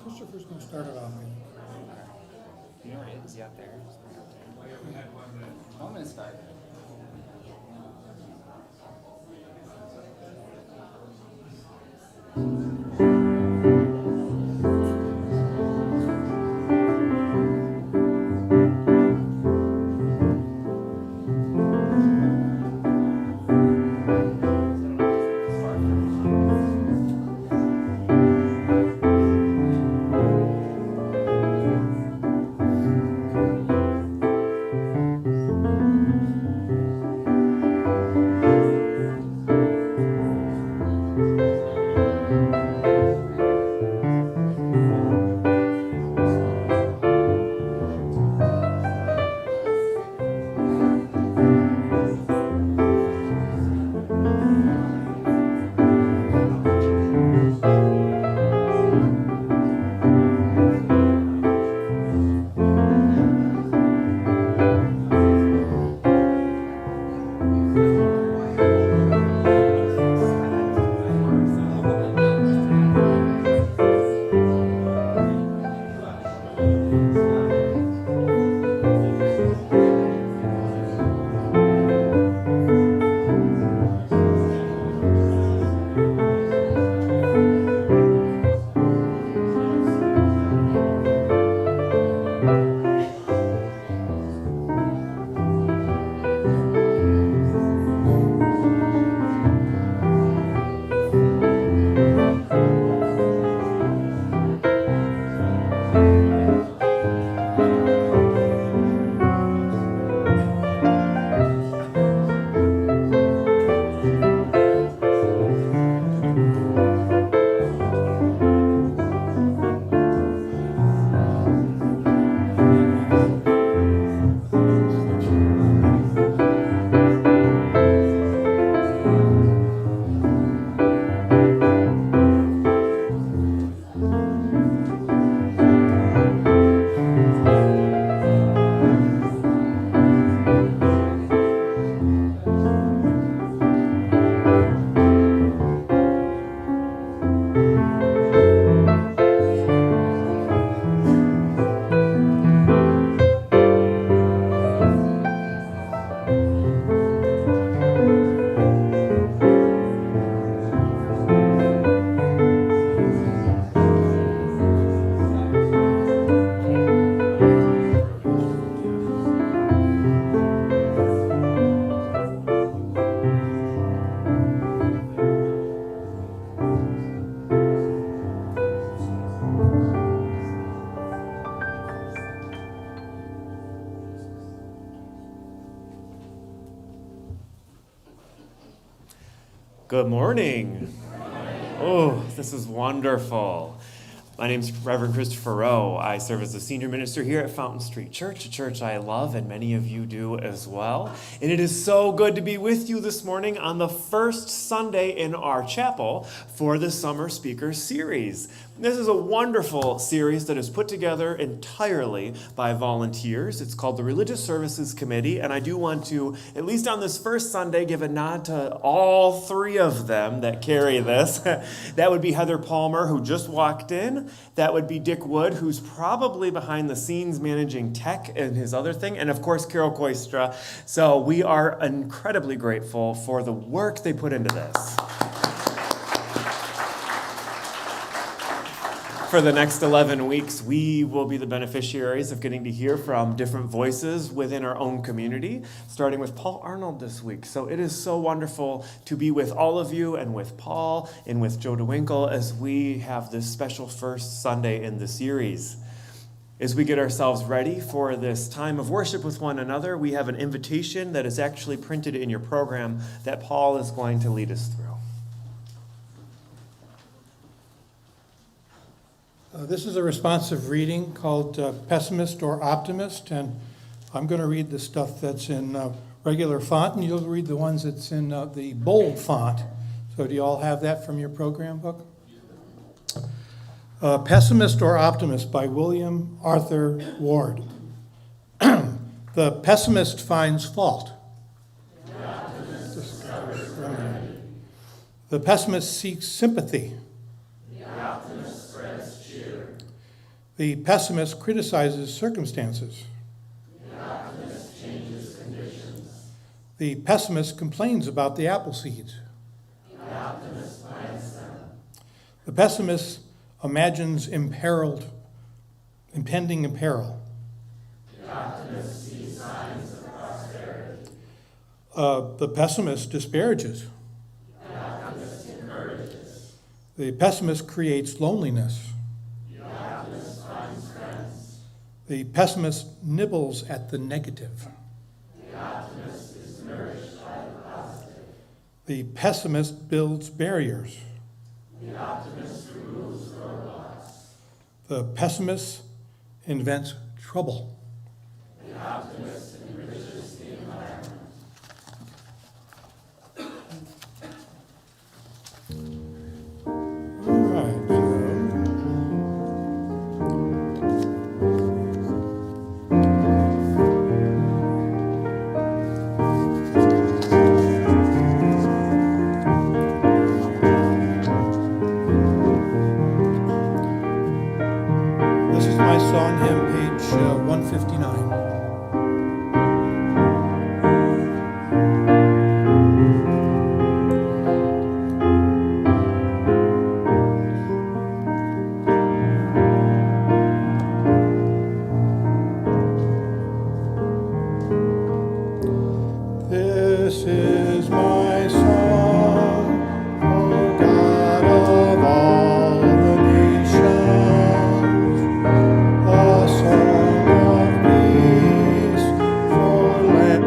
Christopher's going to start it off. You know where it is? Is he out there? I'm going to start. Good morning. Oh, this is wonderful. My name is Reverend Christopher Rowe. I serve as the senior minister here at Fountain Street Church, a church I love, and many of you do as well. And it is so good to be with you this morning on the first Sunday in our chapel for the Summer Speaker Series. This is a wonderful series that is put together entirely by volunteers. It's called the Religious Services Committee, and I do want to, at least on this first Sunday, give a nod to all three of them that carry this. That would be Heather Palmer, who just walked in. That would be Dick Wood, who's probably behind the scenes managing tech and his other thing, and of course, Carol Koistra. So we are incredibly grateful for the work they put into this. For the next 11 weeks, we will be the beneficiaries of getting to hear from different voices within our own community, starting with Paul Arnold this week. So it is so wonderful to be with all of you and with Paul and with Joe DeWinkle as we have this special first Sunday in the series. As we get ourselves ready for this time of worship with one another, we have an invitation that is actually printed in your program that Paul is going to lead us through. This is a responsive reading called Pessimist or Optimist, and I'm going to read the stuff that's in regular font, and you'll read the ones that's in the bold font. So do you all have that from your program book? Pessimist or Optimist by William Arthur Ward. The pessimist finds fault. The pessimist seeks sympathy. The pessimist criticizes circumstances. The optimist changes conditions. The pessimist complains about the apple seeds. The optimist plants them. The pessimist imagines impending peril. The optimist sees signs of prosperity. The pessimist disparages. The optimist encourages. The pessimist creates loneliness. The pessimist nibbles at the negative. The optimist is nourished by the positive. The pessimist builds barriers. The optimist removes roadblocks. The pessimist invents trouble. The optimist enriches the environment. All right. Song hymn, page 159. This is my song, O God of all the nations. A song of peace for land.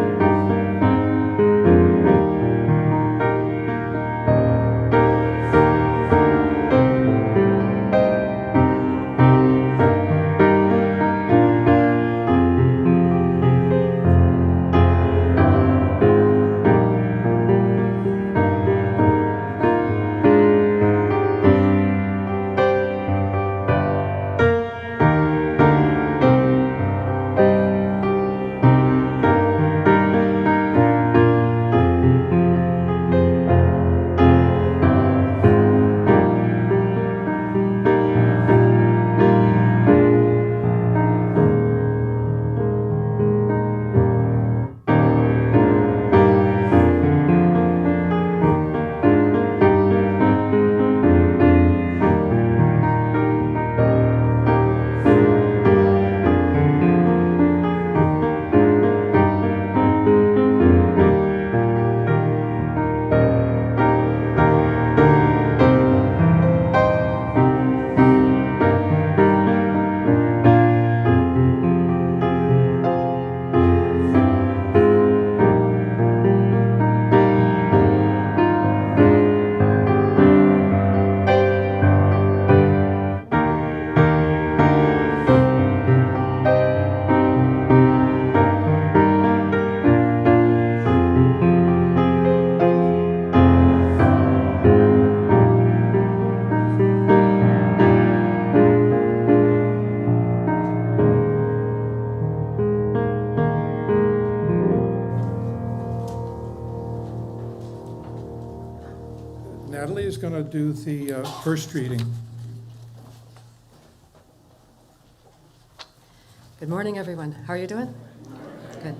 Natalie is going to do the first reading. Good morning, everyone. How are you doing? Good.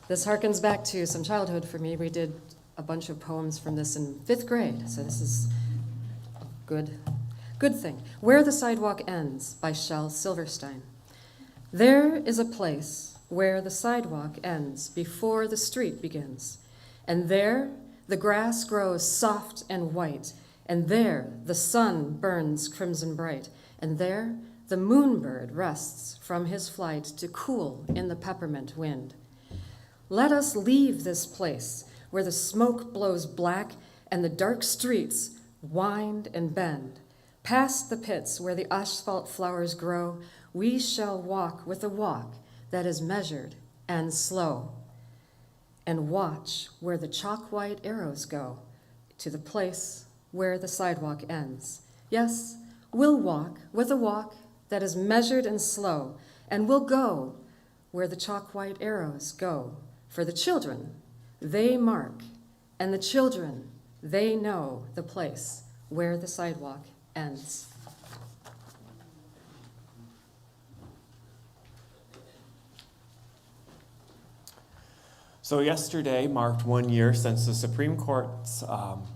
This harkens back to some childhood for me. We did a bunch of poems from this in 5th grade, so this is a good thing. Where the Sidewalk Ends by Shel, Silverstein. There is a place where the sidewalk ends before the street begins, and there the grass grows soft and white, and there the sun burns crimson bright, and there the moonbird rests from his flight to cool in the peppermint wind. Let us leave this place where the smoke blows black and the dark streets wind and bend. Past the pits where the asphalt flowers grow, we shall walk with a walk that is measured and slow, and watch where the chalk-white arrows go to the place where the sidewalk ends. Yes, we'll walk with a walk that is measured and slow, and we'll go where the chalk-white arrows go. For the children, they mark, and the children, they know the place where the sidewalk ends. So yesterday marked 1 year since the Supreme Court's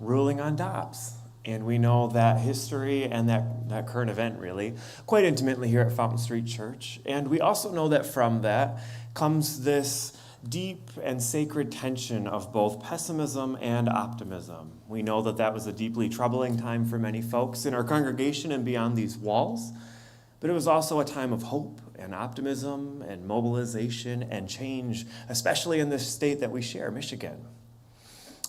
ruling on Dobbs. And we know that history and that current event really quite intimately here at Fountain Street Church. And we also know that from that comes this deep and sacred tension of both pessimism and optimism. We know that that was a deeply troubling time for many folks in our congregation and beyond these walls. But it was also a time of hope and optimism and mobilization and change, especially in this state that we share, Michigan.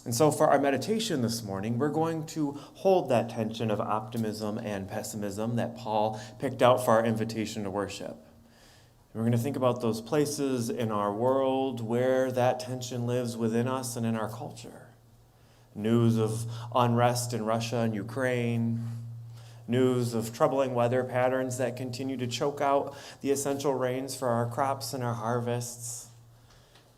And so for our meditation this morning, we're going to hold that tension of optimism and pessimism that Paul picked out for our invitation to worship. And we're going to think about those places in our world where that tension lives within us and in our culture. News of unrest in Russia and Ukraine, news of troubling weather patterns that continue to choke out the essential rains for our crops and our harvests,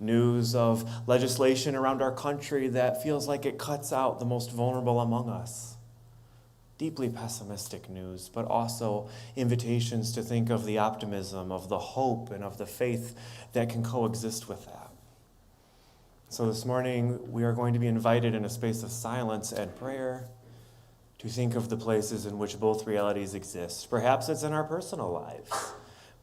news of legislation around our country that feels like it cuts out the most vulnerable among us. Deeply pessimistic news, but also invitations to think of the optimism, of the hope, and of the faith that can coexist with that. So this morning, we are going to be invited in a space of silence and prayer to think of the places in which both realities exist. Perhaps it's in our personal lives.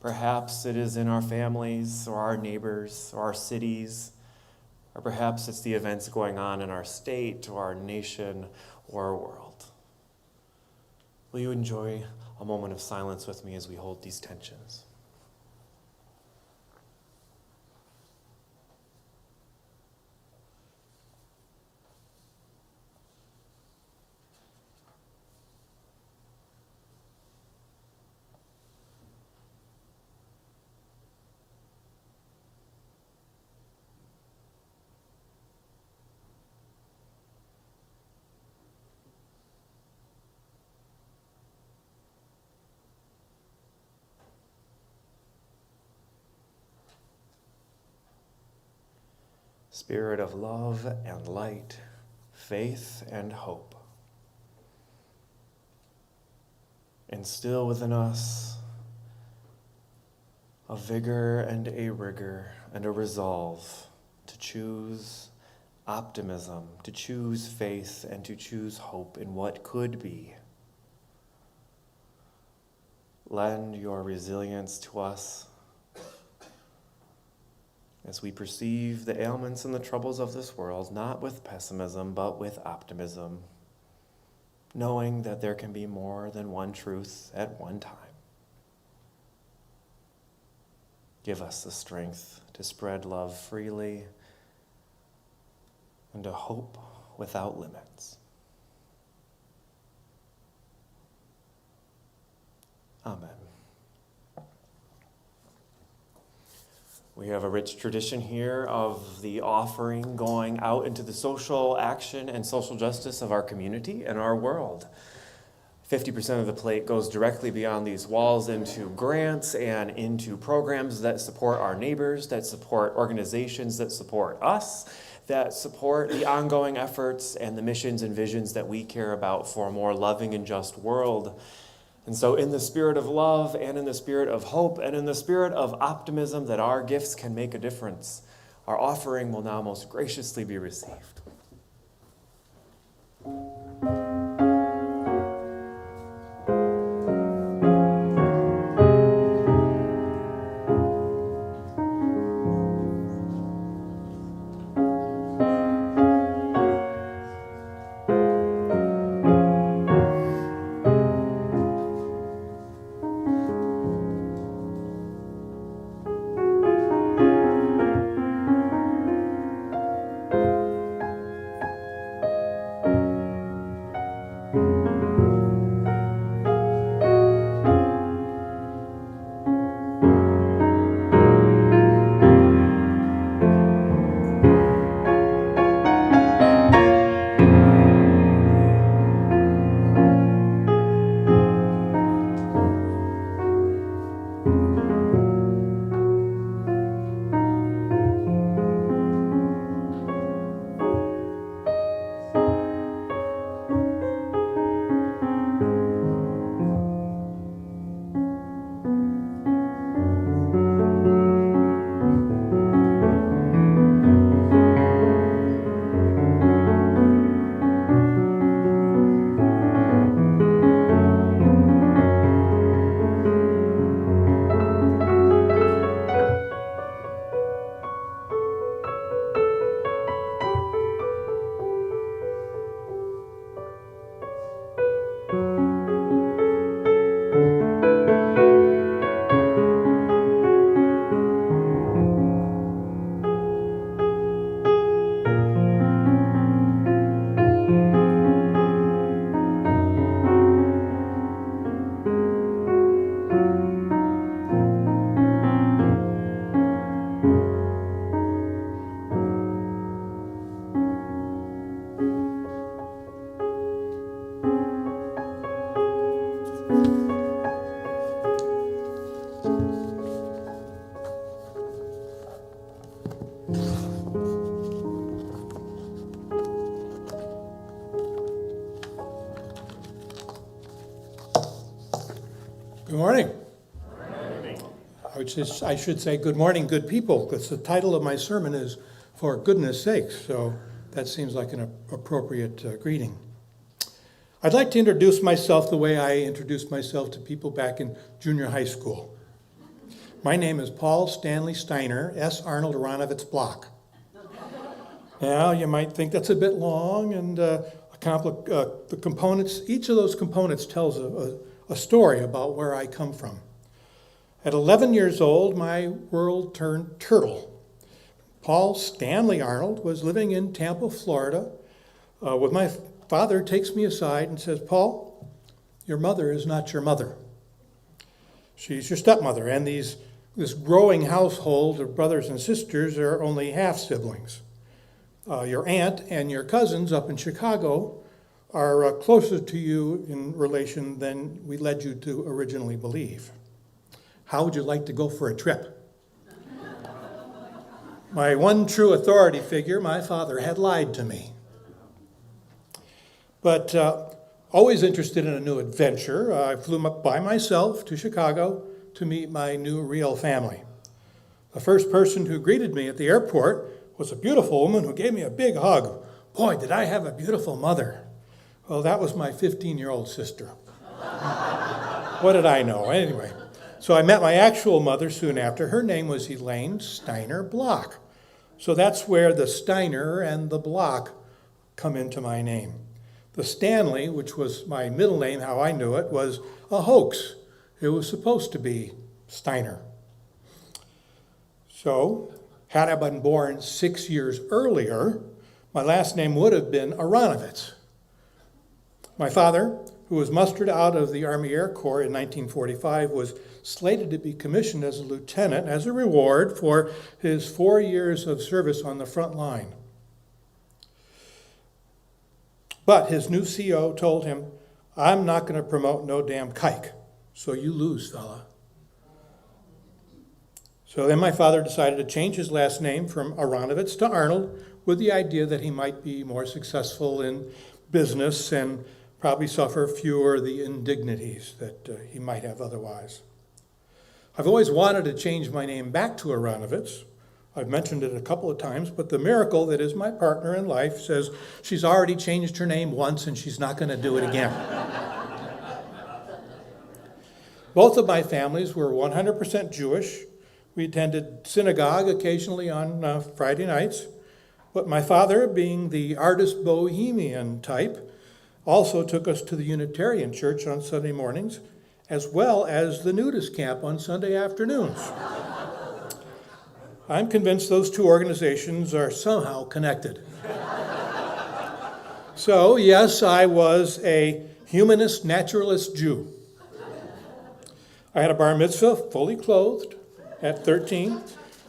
Perhaps it is in our families or our neighbors or our cities. Or perhaps it's the events going on in our state or our nation or our world. Will you enjoy a moment of silence with me as we hold these tensions? Spirit of love and light, faith and hope, instill within us a vigor and a rigor and a resolve to choose optimism, to choose faith, and to choose hope in what could be. Lend your resilience to us as we perceive the ailments and the troubles of this world, not with pessimism, but with optimism, knowing that there can be more than one truth at one time. Give us the strength to spread love freely and to hope without limits. Amen. We have a rich tradition here of the offering going out into the social action and social justice of our community and our world. 50% of the plate goes directly beyond these walls into grants and into programs that support our neighbors, that support organizations that support us, that support the ongoing efforts and the missions and visions that we care about for a more loving and just world. And so in the spirit of love and in the spirit of hope and in the spirit of optimism that our gifts can make a difference, our offering will now most graciously be received. Good morning. I should say good morning, good people, because the title of my sermon is For Goodness Sakes, so that seems like an appropriate greeting. I'd like to introduce myself the way I introduced myself to people back in junior high school. My name is Paul Stanley Steiner, S. Arnold Aronovitz Block. Now, you might think that's a bit long, and the components, each of those components tells a story about where I come from. At 11 years old, my world turned turtle. Paul Stanley Arnold was living in Tampa, Florida, with my father takes me aside and says, Paul, your mother is not your mother. She's your stepmother, and this growing household of brothers and sisters are only half siblings. Your aunt and your cousins up in Chicago are closer to you in relation than we led you to originally believe. How would you like to go for a trip? My one true authority figure, my father, had lied to me. But always interested in a new adventure, I flew up by myself to Chicago to meet my new real family. The first person who greeted me at the airport was a beautiful woman who gave me a big hug. Boy, did I have a beautiful mother. Well, that was my 15-year-old sister. What did I know? Anyway, so I met my actual mother soon after. Her name was Elaine Steiner Block. So that's where the Steiner and the Block come into my name. The Stanley, which was my middle name, how I knew it, was a hoax. It was supposed to be Steiner. So, had I been born 6 years earlier, my last name would have been Aronovitz. My father, who was mustered out of the Army Air Corps in 1945, was slated to be commissioned as a lieutenant as a reward for his 4 years of service on the front line. But his new CO told him, I'm not going to promote no damn kike, so you lose, fella. So then my father decided to change his last name from Aronovitz to Arnold, with the idea that he might be more successful in business and probably suffer fewer the indignities that he might have otherwise. I've always wanted to change my name back to Aronovitz. I've mentioned it a couple of times, but the miracle that is my partner in life says she's already changed her name once and she's not going to do it again. Both of my families were 100% Jewish. We attended synagogue occasionally on Friday nights, but my father, being the artist bohemian type, also took us to the Unitarian Church on Sunday mornings, as well as the nudist camp on Sunday afternoons. I'm convinced those two organizations are somehow connected. So, yes, I was a humanist naturalist Jew. I had a bar mitzvah, fully clothed, at 13,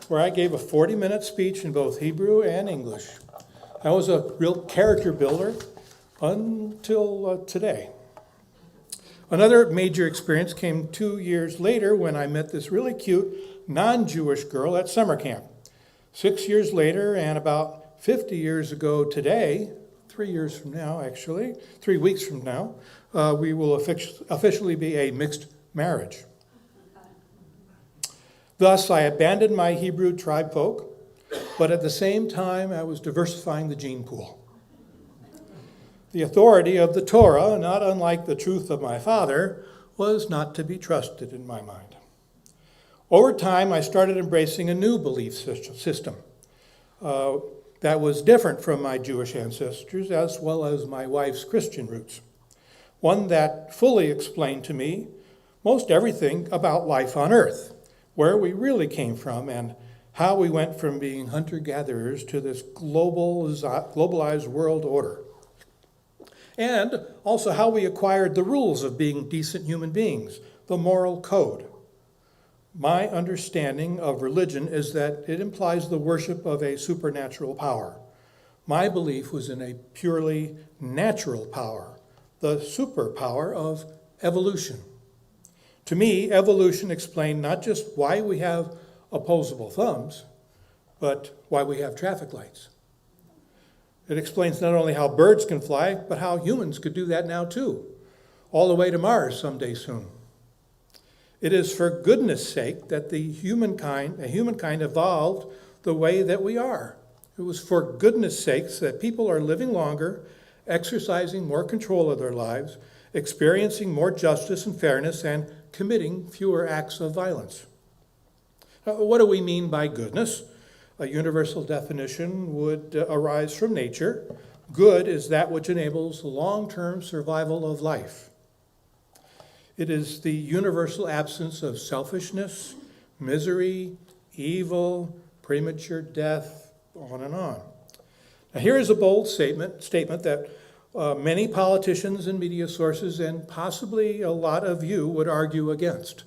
where I gave a 40-minute speech in both Hebrew and English. I was a real character builder until today. Another major experience came 2 years later when I met this really cute non-Jewish girl at summer camp. 6 years later, and about 50 years ago today, 3 years from now actually, 3 weeks from now, we will officially be a mixed marriage. Thus, I abandoned my Hebrew tribe folk, but at the same time, I was diversifying the gene pool. The authority of the Torah, not unlike the truth of my father, was not to be trusted in my mind. Over time, I started embracing a new belief system that was different from my Jewish ancestors, as well as my wife's Christian roots. One that fully explained to me most everything about life on earth, where we really came from, and how we went from being hunter-gatherers to this globalized world order. And also how we acquired the rules of being decent human beings, the moral code. My understanding of religion is that it implies the worship of a supernatural power. My belief was in a purely natural power, the superpower of evolution. To me, evolution explained not just why we have opposable thumbs, but why we have traffic lights. It explains not only how birds can fly, but how humans could do that now too, all the way to Mars someday soon. It is for goodness sake that humankind evolved the way that we are. It was for goodness sakes that people are living longer, exercising more control of their lives, experiencing more justice and fairness, and committing fewer acts of violence. What do we mean by goodness? A universal definition would arise from nature. Good is that which enables the long-term survival of life. It is the universal absence of selfishness, misery, evil, premature death, on and on. Now, here is a bold statement that many politicians and media sources, and possibly a lot of you, would argue against.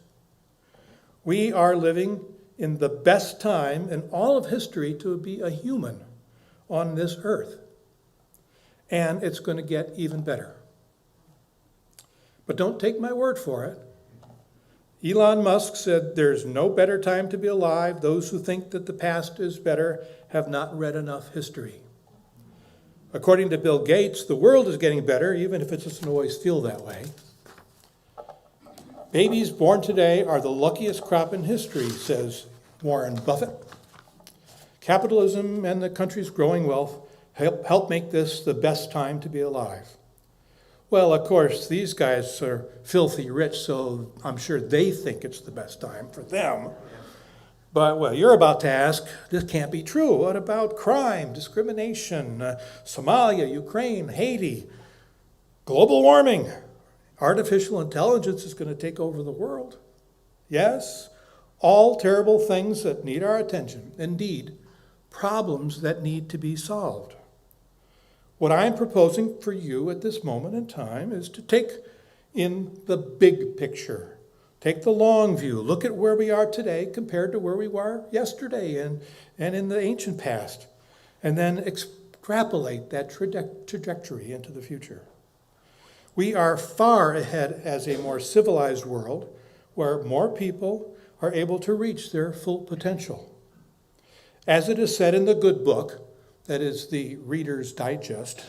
We are living in the best time in all of history to be a human on this earth. And it's going to get even better. But don't take my word for it. Elon Musk said there's no better time to be alive. Those who think that the past is better have not read enough history. According to Bill Gates, the world is getting better, even if it doesn't always feel that way. Babies born today are the luckiest crop in history, says Warren Buffett. Capitalism and the country's growing wealth help make this the best time to be alive. Well, of course, these guys are filthy rich, so I'm sure they think it's the best time for them. But, well, you're about to ask, this can't be true. What about crime, discrimination, Somalia, Ukraine, Haiti, global warming? Artificial intelligence is going to take over the world. Yes, all terrible things that need our attention. Indeed, problems that need to be solved. What I'm proposing for you at this moment in time is to take in the big picture. Take the long view. Look at where we are today compared to where we were yesterday and in the ancient past. And then extrapolate that trajectory into the future. We are far ahead as a more civilized world where more people are able to reach their full potential. As it is said in the good book, that is the Reader's Digest.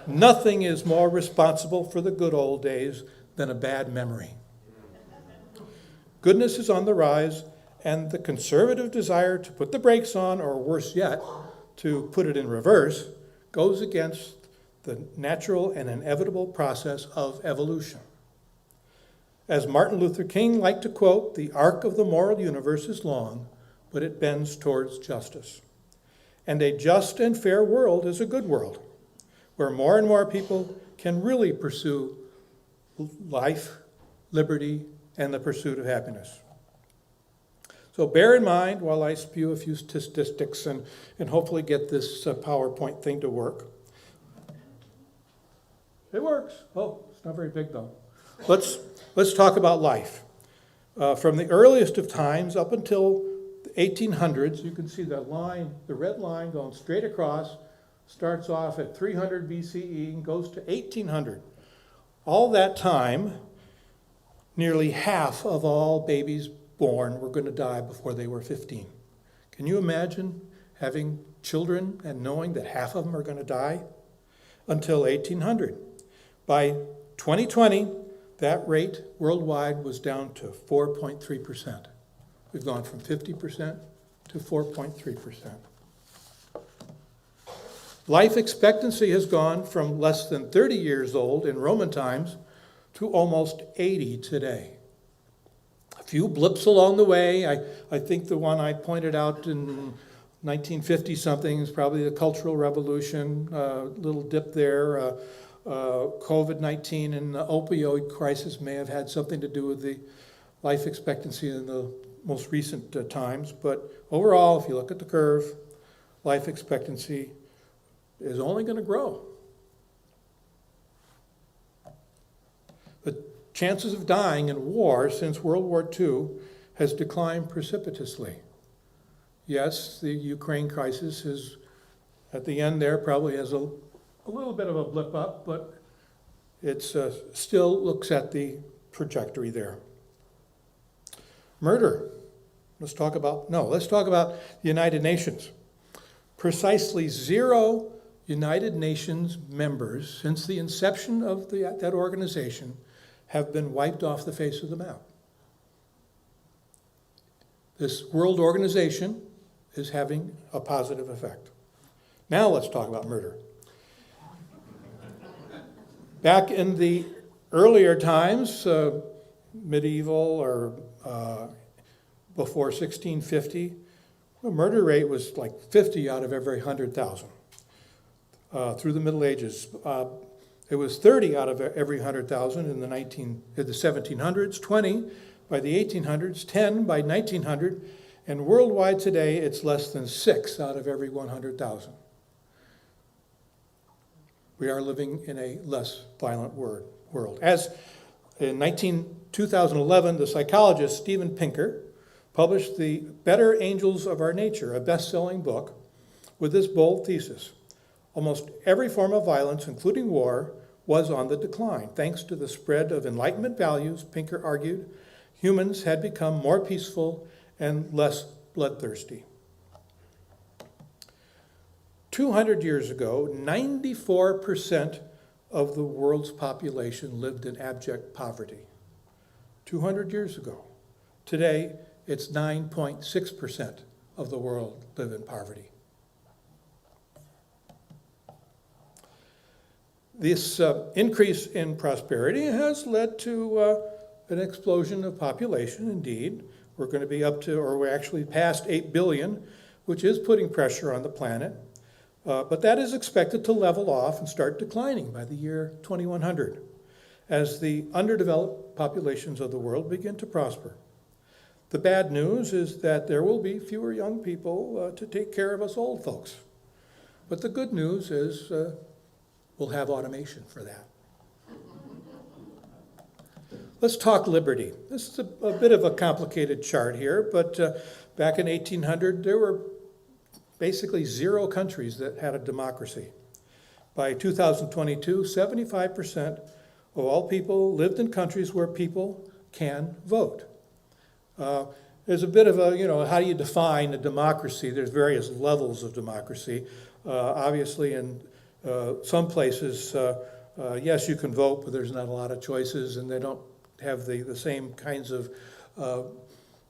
Nothing is more responsible for the good old days than a bad memory. Goodness is on the rise, and the conservative desire to put the brakes on, or worse yet, to put it in reverse, goes against the natural and inevitable process of evolution. As Martin Luther King liked to quote, the arc of the moral universe is long, but it bends towards justice. And a just and fair world is a good world, where more and more people can really pursue life, liberty, and the pursuit of happiness. So bear in mind while I spew a few statistics and hopefully get this PowerPoint thing to work. It works. Oh, it's not very big though. Let's talk about life. From the earliest of times up until the 1800s, you can see that line, the red line going straight across, starts off at 300 BCE and goes to 1800. All that time, nearly half of all babies born were going to die before they were 15. Can you imagine having children and knowing that half of them are going to die? Until 1800. By 2020, that rate worldwide was down to 4.3%. We've gone from 50% to 4.3%. Life expectancy has gone from less than 30 years old in Roman times to almost 80 today. A few blips along the way. I think the one I pointed out in 1950-something is probably the Cultural Revolution, little dip there. COVID-19 and the opioid crisis may have had something to do with the life expectancy in the most recent times. But overall, if you look at the curve, life expectancy is only going to grow. The chances of dying in war since World War II has declined precipitously. Yes, the Ukraine crisis is at the end there, probably has a little bit of a blip up, but it's still looks at the trajectory there. Murder. Let's talk about the United Nations. Precisely 0 United Nations members since the inception of that organization have been wiped off the face of the map. This world organization is having a positive effect. Now let's talk about murder. Back in the earlier times, medieval or before 1650, the murder rate was like 50 out of every 100,000. Through the Middle Ages, it was 30 out of every 100,000 in the 1700s, 20 by the 1800s, 10 by 1900, and worldwide today it's less than 6 out of every 100,000. We are living in a less violent world. As in 2011, the psychologist Steven Pinker published The Better Angels of Our Nature, a best-selling book, with this bold thesis. Almost every form of violence, including war, was on the decline. Thanks to the spread of Enlightenment values, Pinker argued, humans had become more peaceful and less bloodthirsty. 200 years ago, 94% of the world's population lived in abject poverty. 200 years ago. Today, it's 9.6% of the world live in poverty. This increase in prosperity has led to an explosion of population, indeed. We're going to be up to, or we're actually past 8 billion, which is putting pressure on the planet. But that is expected to level off and start declining by the year 2100 as the underdeveloped populations of the world begin to prosper. The bad news is that there will be fewer young people to take care of us old folks. But the good news is we'll have automation for that. Let's talk liberty. This is a bit of a complicated chart here, but back in 1800, there were basically 0 countries that had a democracy. By 2022, 75% of all people lived in countries where people can vote. there's a bit of a, how do you define a democracy? There's various levels of democracy. Obviously, in some places, yes, you can vote, but there's not a lot of choices, and they don't have the same kinds of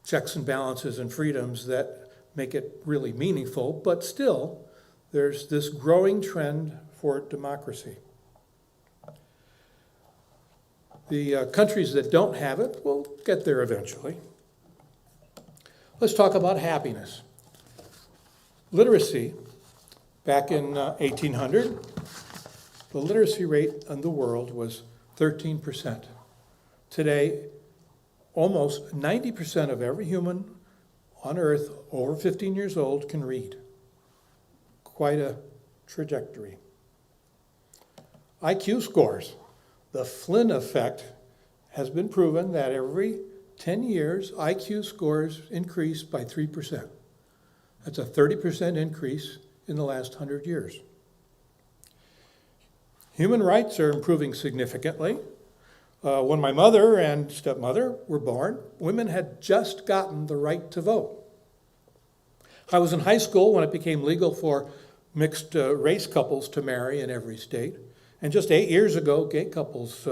checks and balances and freedoms that make it really meaningful. But still, there's this growing trend for democracy. The countries that don't have it will get there eventually. Let's talk about happiness. Literacy, back in 1800, the literacy rate in the world was 13%. Today, almost 90% of every human on Earth over 15 years old can read. Quite a trajectory. IQ scores. The Flynn effect has been proven that every 10 years, IQ scores increase by 3%. That's a 30% increase in the last 100 years. Human rights are improving significantly. When my mother and stepmother were born, women had just gotten the right to vote. I was in high school when it became legal for mixed race couples to marry in every state. And just 8 years ago, gay couples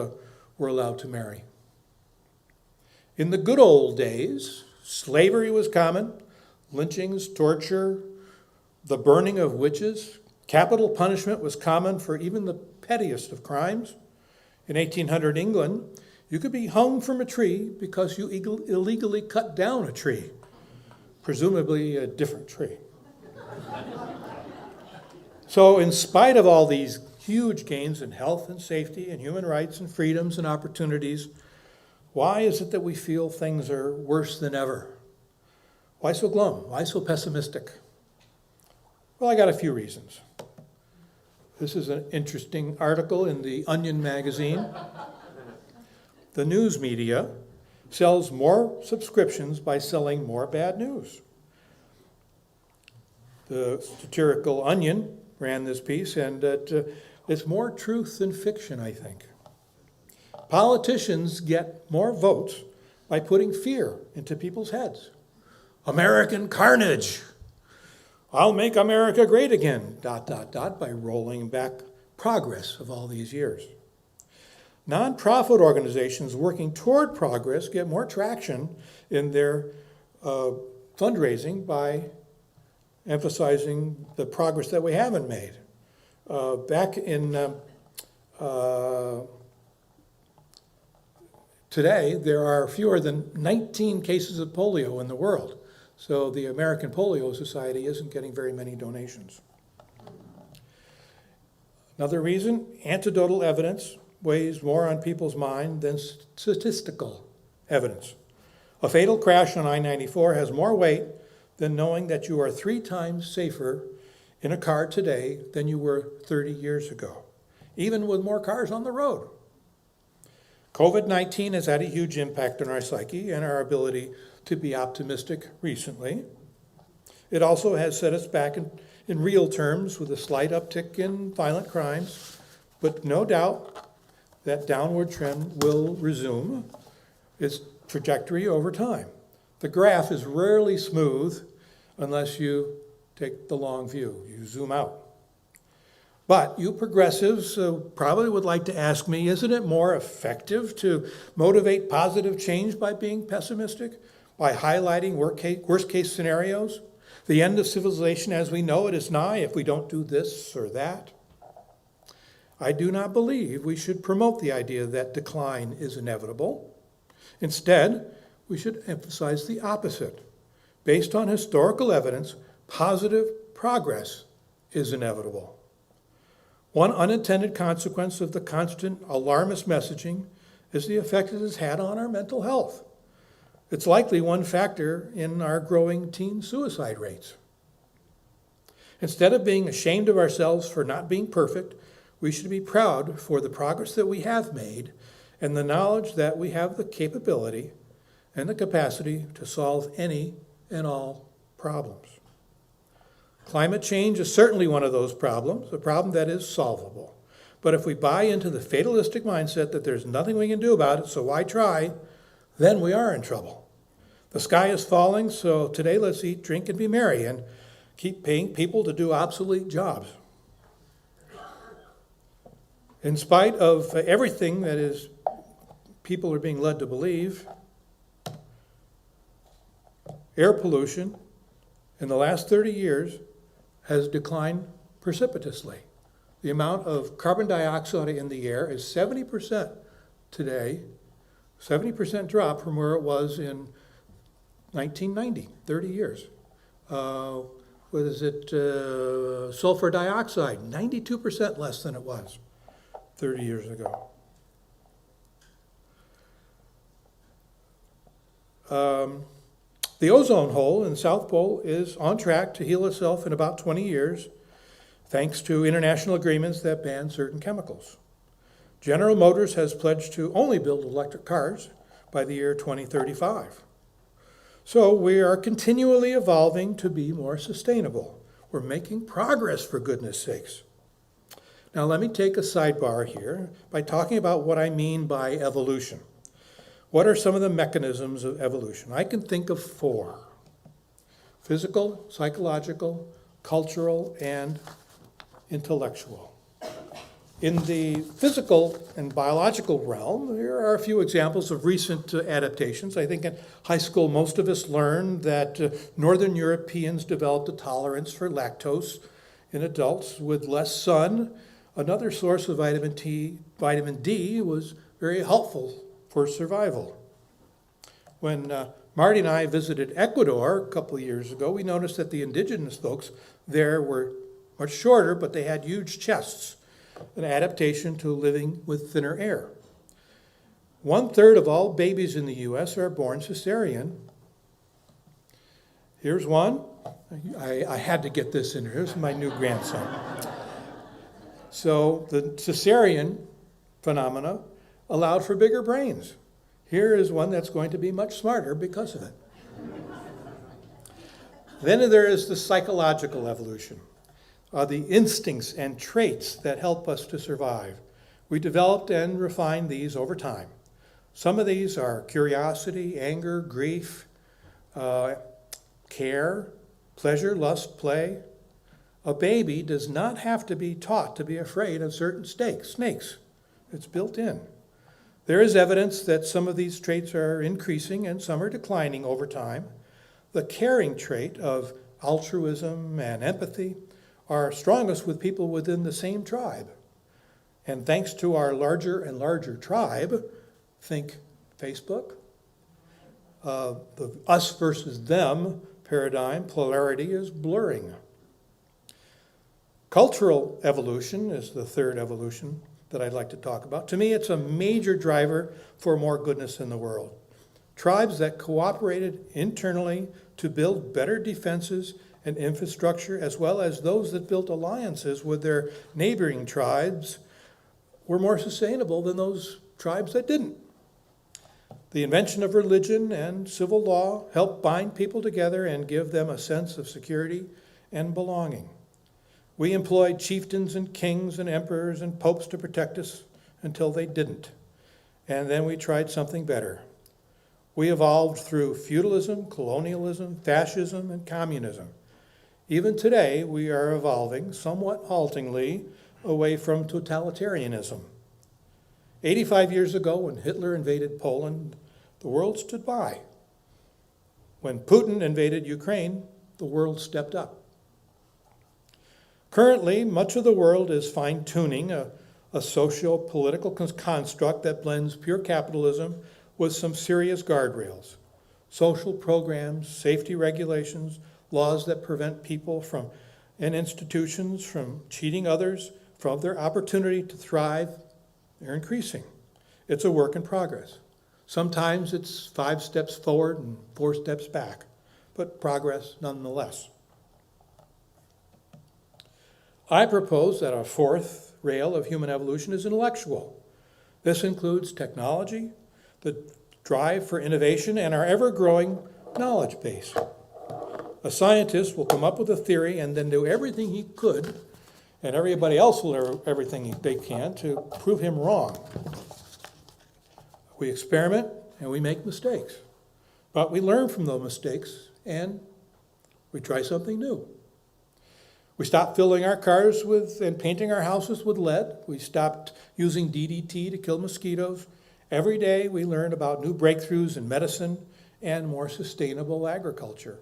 were allowed to marry. In the good old days, slavery was common, lynchings, torture, the burning of witches. Capital punishment was common for even the pettiest of crimes. In 1800 England, you could be hung from a tree because you illegally cut down a tree, presumably a different tree. So in spite of all these huge gains in health and safety and human rights and freedoms and opportunities, why is it that we feel things are worse than ever? Why so glum? Why so pessimistic? Well, I got a few reasons. This is an interesting article in the Onion magazine. The news media sells more subscriptions by selling more bad news. The satirical Onion ran this piece, and it's more truth than fiction, I think. Politicians get more votes by putting fear into people's heads. American carnage. I'll make America great again, ... by rolling back progress of all these years. Nonprofit organizations working toward progress get more traction in their fundraising by emphasizing the progress that we haven't made. Back in today, there are fewer than 19 cases of polio in the world. So the American Polio Society isn't getting very many donations. Another reason, anecdotal evidence weighs more on people's mind than statistical evidence. A fatal crash on I-94 has more weight than knowing that you are 3 times safer in a car today than you were 30 years ago, even with more cars on the road. COVID-19 has had a huge impact on our psyche and our ability to be optimistic recently. It also has set us back in real terms with a slight uptick in violent crimes, but no doubt that downward trend will resume its trajectory over time. The graph is rarely smooth unless you take the long view, you zoom out. But you progressives probably would like to ask me, isn't it more effective to motivate positive change by being pessimistic, by highlighting worst case scenarios? The end of civilization as we know it is nigh if we don't do this or that. I do not believe we should promote the idea that decline is inevitable. Instead, we should emphasize the opposite. Based on historical evidence, positive progress is inevitable. One unintended consequence of the constant alarmist messaging is the effect it has had on our mental health. It's likely one factor in our growing teen suicide rates. Instead of being ashamed of ourselves for not being perfect, we should be proud for the progress that we have made and the knowledge that we have the capability and the capacity to solve any and all problems. Climate change is certainly one of those problems, a problem that is solvable. But if we buy into the fatalistic mindset that there's nothing we can do about it, so why try, then we are in trouble. The sky is falling, so today let's eat, drink, and be merry, and keep paying people to do obsolete jobs. In spite of everything that is people are being led to believe, air pollution in the last 30 years has declined precipitously. The amount of carbon dioxide in the air is 70% today, 70% drop from where it was in 1990, 30 years. What is it? Sulfur dioxide, 92% less than it was 30 years ago. The ozone hole in the South Pole is on track to heal itself in about 20 years, thanks to international agreements that ban certain chemicals. General Motors has pledged to only build electric cars by the year 2035. So we are continually evolving to be more sustainable. We're making progress, for goodness sakes. Now let me take a sidebar here by talking about what I mean by evolution. What are some of the mechanisms of evolution? I can think of 4: physical, psychological, cultural, and intellectual. In the physical and biological realm, here are a few examples of recent adaptations. I think in high school, most of us learned that Northern Europeans developed a tolerance for lactose in adults with less sun. Another source of vitamin D was very helpful for survival. When Marty and I visited Ecuador a couple of years ago, we noticed that the indigenous folks there were much shorter, but they had huge chests, an adaptation to living with thinner air. 1/3 of all babies in the U.S. are born cesarean. Here's one. I had to get this in here. Here's my new grandson. So the cesarean phenomena allowed for bigger brains. Here is one that's going to be much smarter because of it. Then there is the psychological evolution, the instincts and traits that help us to survive. We developed and refined these over time. Some of these are curiosity, anger, grief, care, pleasure, lust, play. A baby does not have to be taught to be afraid of certain snakes. It's built in. There is evidence that some of these traits are increasing and some are declining over time. The caring trait of altruism and empathy are strongest with people within the same tribe. And thanks to our larger and larger tribe, think Facebook, the us versus them paradigm, polarity is blurring. Cultural evolution is the third evolution that I'd like to talk about. To me, it's a major driver for more goodness in the world. Tribes that cooperated internally to build better defenses and infrastructure, as well as those that built alliances with their neighboring tribes, were more sustainable than those tribes that didn't. The invention of religion and civil law helped bind people together and give them a sense of security and belonging. We employed chieftains and kings and emperors and popes to protect us until they didn't. And then we tried something better. We evolved through feudalism, colonialism, fascism, and communism. Even today, we are evolving, somewhat haltingly, away from totalitarianism. 85 years ago, when Hitler invaded Poland, the world stood by. When Putin invaded Ukraine, the world stepped up. Currently, much of the world is fine-tuning a socio-political construct that blends pure capitalism with some serious guardrails. Social programs, safety regulations, laws that prevent people and institutions from cheating others from their opportunity to thrive, they're increasing. It's a work in progress. Sometimes it's 5 steps forward and 4 steps back, but progress nonetheless. I propose that a fourth rail of human evolution is intellectual. This includes technology, the drive for innovation, and our ever-growing knowledge base. A scientist will come up with a theory and then do everything he could, and everybody else will do everything they can to prove him wrong. We experiment and we make mistakes. But we learn from those mistakes and we try something new. We stopped filling our cars with and painting our houses with lead. We stopped using DDT to kill mosquitoes. Every day we learn about new breakthroughs in medicine and more sustainable agriculture.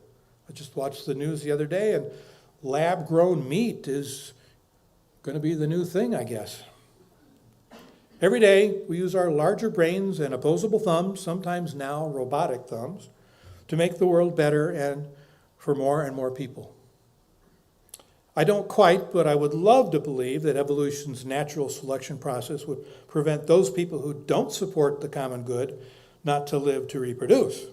I just watched the news the other day, and lab-grown meat is going to be the new thing, I guess. Every day we use our larger brains and opposable thumbs, sometimes now robotic thumbs, to make the world better and for more and more people. I don't quite, but I would love to believe that evolution's natural selection process would prevent those people who don't support the common good not to live to reproduce.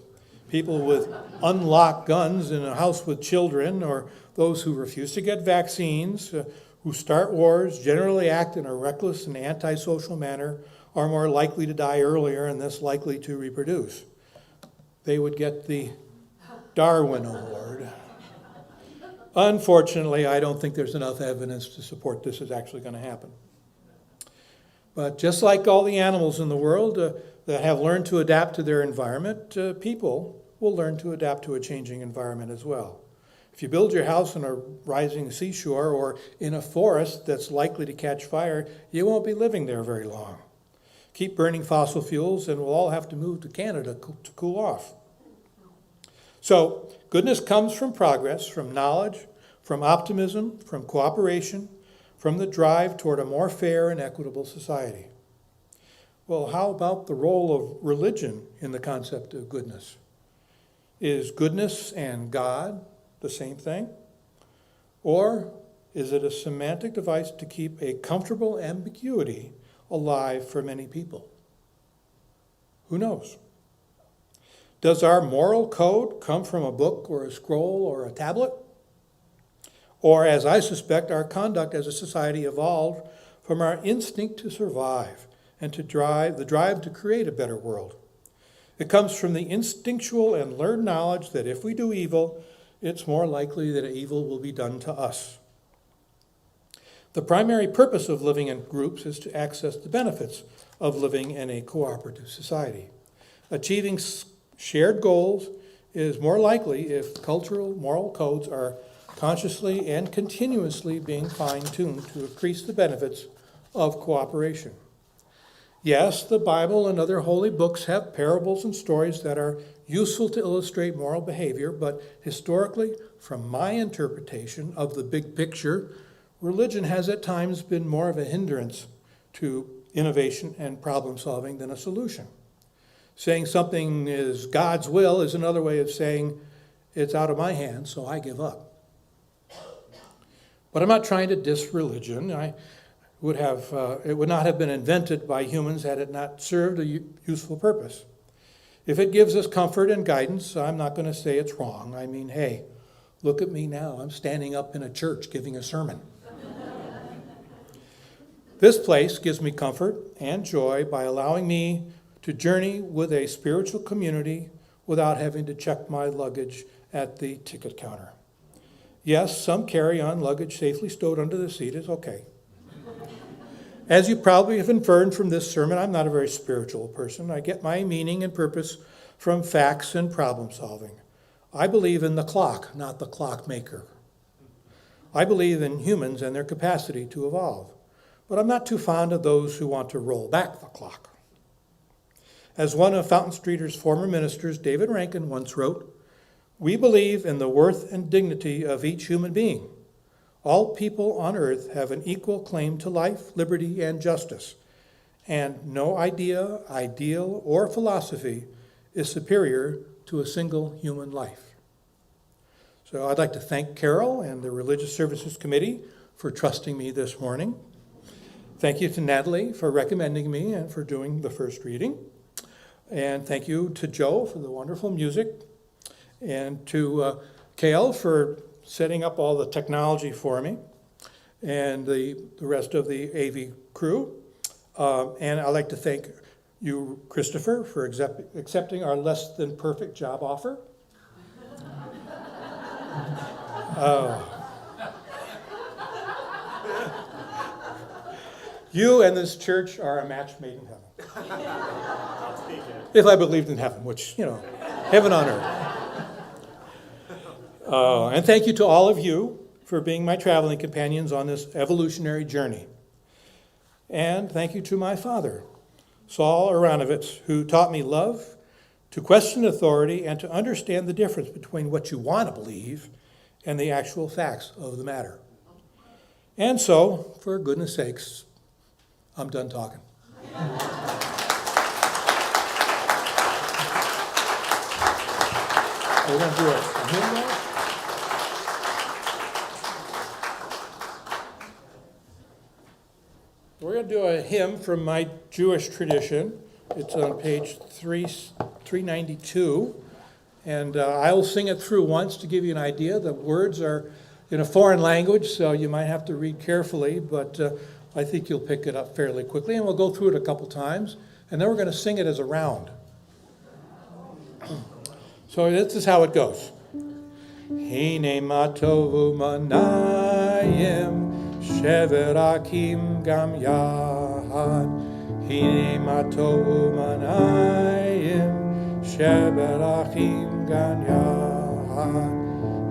People with unlocked guns in a house with children, or those who refuse to get vaccines, who start wars, generally act in a reckless and antisocial manner, are more likely to die earlier and thus likely to reproduce. They would get the Darwin Award. Unfortunately, I don't think there's enough evidence to support this is actually going to happen. But just like all the animals in the world that have learned to adapt to their environment, people will learn to adapt to a changing environment as well. If you build your house on a rising seashore or in a forest that's likely to catch fire, you won't be living there very long. Keep burning fossil fuels and we'll all have to move to Canada to cool off. So, goodness comes from progress, from knowledge, from optimism, from cooperation, from the drive toward a more fair and equitable society. Well, how about the role of religion in the concept of goodness? Is goodness and God the same thing? Or is it a semantic device to keep a comfortable ambiguity alive for many people? Who knows? Does our moral code come from a book or a scroll or a tablet? Or, as I suspect, our conduct as a society evolved from our instinct to survive and to drive to create a better world? It comes from the instinctual and learned knowledge that if we do evil, it's more likely that evil will be done to us. The primary purpose of living in groups is to access the benefits of living in a cooperative society. Achieving shared goals is more likely if cultural moral codes are consciously and continuously being fine-tuned to increase the benefits of cooperation. Yes, the Bible and other holy books have parables and stories that are useful to illustrate moral behavior, but historically, from my interpretation of the big picture, religion has at times been more of a hindrance to innovation and problem solving than a solution. Saying something is God's will is another way of saying it's out of my hands, so I give up. But I'm not trying to diss religion. It would not have been invented by humans had it not served a useful purpose. If it gives us comfort and guidance, I'm not going to say it's wrong. I mean, hey, look at me now. I'm standing up in a church giving a sermon. This place gives me comfort and joy by allowing me to journey with a spiritual community without having to check my luggage at the ticket counter. Yes, some carry-on luggage safely stowed under the seat is okay. As you probably have inferred from this sermon, I'm not a very spiritual person. I get my meaning and purpose from facts and problem solving. I believe in the clock, not the clockmaker. I believe in humans and their capacity to evolve. But I'm not too fond of those who want to roll back the clock. As one of Fountain Streeter's former ministers, David Rankin, once wrote, "We believe in the worth and dignity of each human being. All people on earth have an equal claim to life, liberty, and justice, and no idea, ideal, or philosophy is superior to a single human life." So I'd like to thank Carol and the Religious Services Committee for trusting me this morning. Thank you to Natalie for recommending me and for doing the first reading. And thank you to Joe for the wonderful music, and to Kale for setting up all the technology for me, and the rest of the AV crew. And I'd like to thank you, Christopher, for accepting our less than perfect job offer. You and this church are a match made in heaven. If I believed in heaven, which, Heaven on earth. And thank you to all of you for being my traveling companions on this evolutionary journey. And thank you to my father, Saul Aronovitz, who taught me love, to question authority, and to understand the difference between what you want to believe and the actual facts of the matter. And so, for goodness sakes, I'm done talking. We're going to do a hymnal. We're going to do a hymn from my Jewish tradition. It's on page 392. And I'll sing it through once to give you an idea. The words are in a foreign language, so you might have to read carefully, but I think you'll pick it up fairly quickly. And we'll go through it a couple times, and then we're going to sing it as a round. So this is how it goes. Hine matovu manayim shever akim gam yahad. Hine matovu manayim shever akim gam yahad.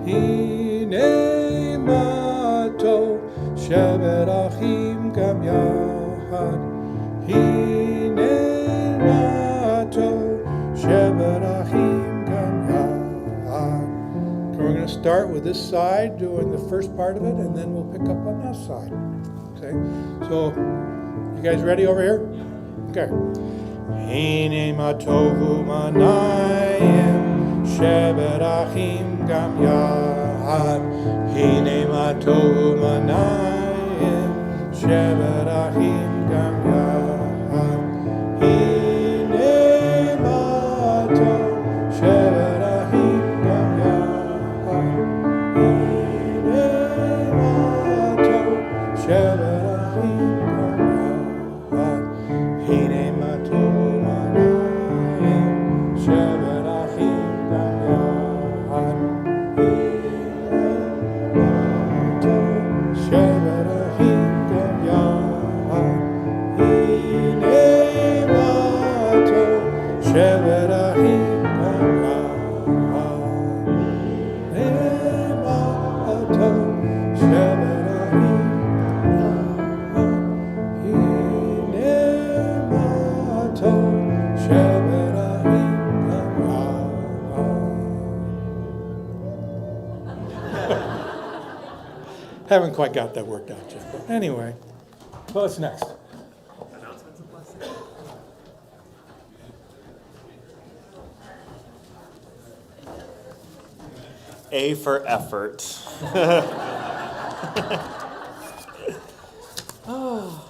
Hine mato shever akim gam yahad. Hine mato shever akim. We're going to start with this side, doing the first part of it, and then we'll pick up on that side. Okay? So, you guys ready over here? Okay. Hine matovu manayim shever achim gam yahad. Hine matovu manayim shever achim gam yahad. Hine mato shever Haven't quite got that worked out yet. But anyway, so what's next? Announcements and blessings. A for effort.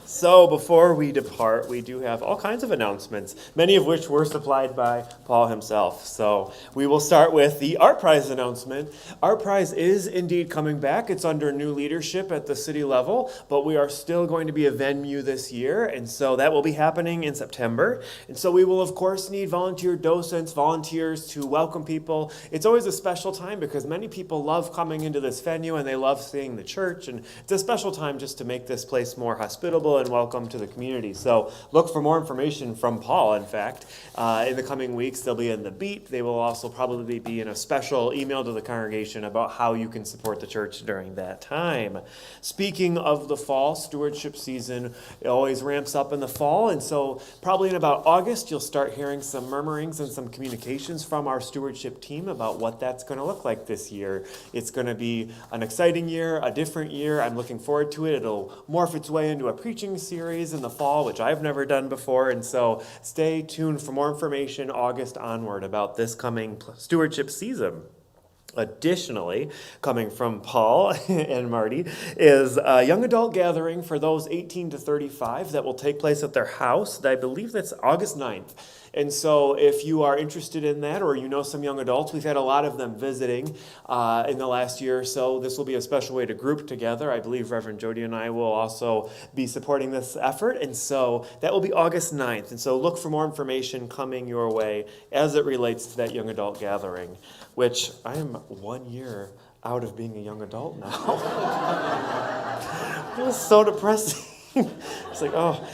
So before we depart, we do have all kinds of announcements, many of which were supplied by Paul himself. So we will start with the Art Prize announcement. Art Prize is indeed coming back. It's under new leadership at the city level, but we are still going to be a venue this year, and so that will be happening in September. And so we will, of course, need volunteer docents, volunteers to welcome people. It's always a special time because many people love coming into this venue and they love seeing the church, and it's a special time just to make this place more hospitable and welcome to the community. So look for more information from Paul, in fact. In the coming weeks, they'll be in the Beat. They will also probably be in a special email to the congregation about how you can support the church during that time. Speaking of the fall, stewardship season, it always ramps up in the fall, and so probably in about August, you'll start hearing some murmurings and some communications from our stewardship team about what that's going to look like this year. It's going to be an exciting year, a different year. I'm looking forward to it. It'll morph its way into a preaching series in the fall, which I've never done before, and so stay tuned for more information August onward about this coming stewardship season. Additionally, coming from Paul and Marty, is a young adult gathering for those 18 to 35 that will take place at their house. I believe that's August 9th. And so if you are interested in that, or you know some young adults, we've had a lot of them visiting in the last year or so. This will be a special way to group together. I believe Reverend Jody and I will also be supporting this effort. And so that will be August 9th. And so look for more information coming your way as it relates to that young adult gathering, which I am 1 year out of being a young adult now. It was so depressing. It's like, oh.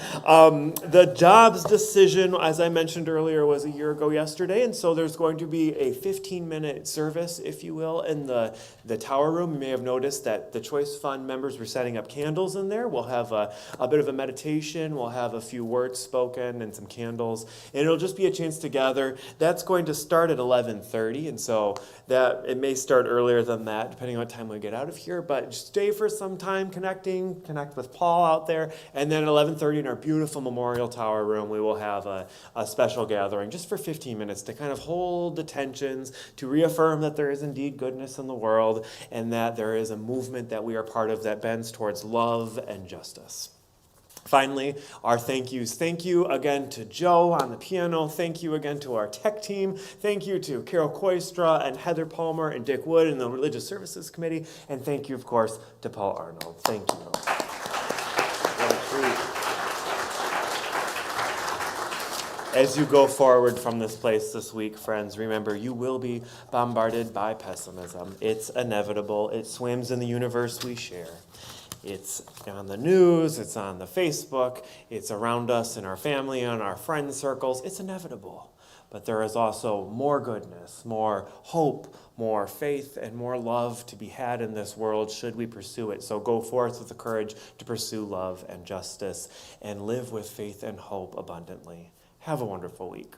The jobs decision, as I mentioned earlier, was a year ago yesterday, and so there's going to be a 15-minute service, if you will, in the tower room. You may have noticed that the Choice Fund members were setting up candles in there. We'll have a bit of a meditation. We'll have a few words spoken and some candles, and it'll just be a chance to gather. That's going to start at 11:30, and so that it may start earlier than that, depending on what time we get out of here, but stay for some time connect with Paul out there, and then at 11:30 in our beautiful memorial tower room, we will have a special gathering just for 15 minutes to kind of hold the tensions, to reaffirm that there is indeed goodness in the world, and that there is a movement that we are part of that bends towards love and justice. Finally, our thank yous. Thank you again to Joe on the piano. Thank you again to our tech team. Thank you to Carol Koistra and Heather Palmer and Dick Wood and the Religious Services Committee. And thank you, of course, to Paul Arnold. Thank you. What a treat. As you go forward from this place this week, friends, remember you will be bombarded by pessimism. It's inevitable. It swims in the universe we share. It's on the news, it's on the Facebook, it's around us in our family and our friend circles. It's inevitable. But there is also more goodness, more hope, more faith, and more love to be had in this world should we pursue it. So go forth with the courage to pursue love and justice and live with faith and hope abundantly. Have a wonderful week.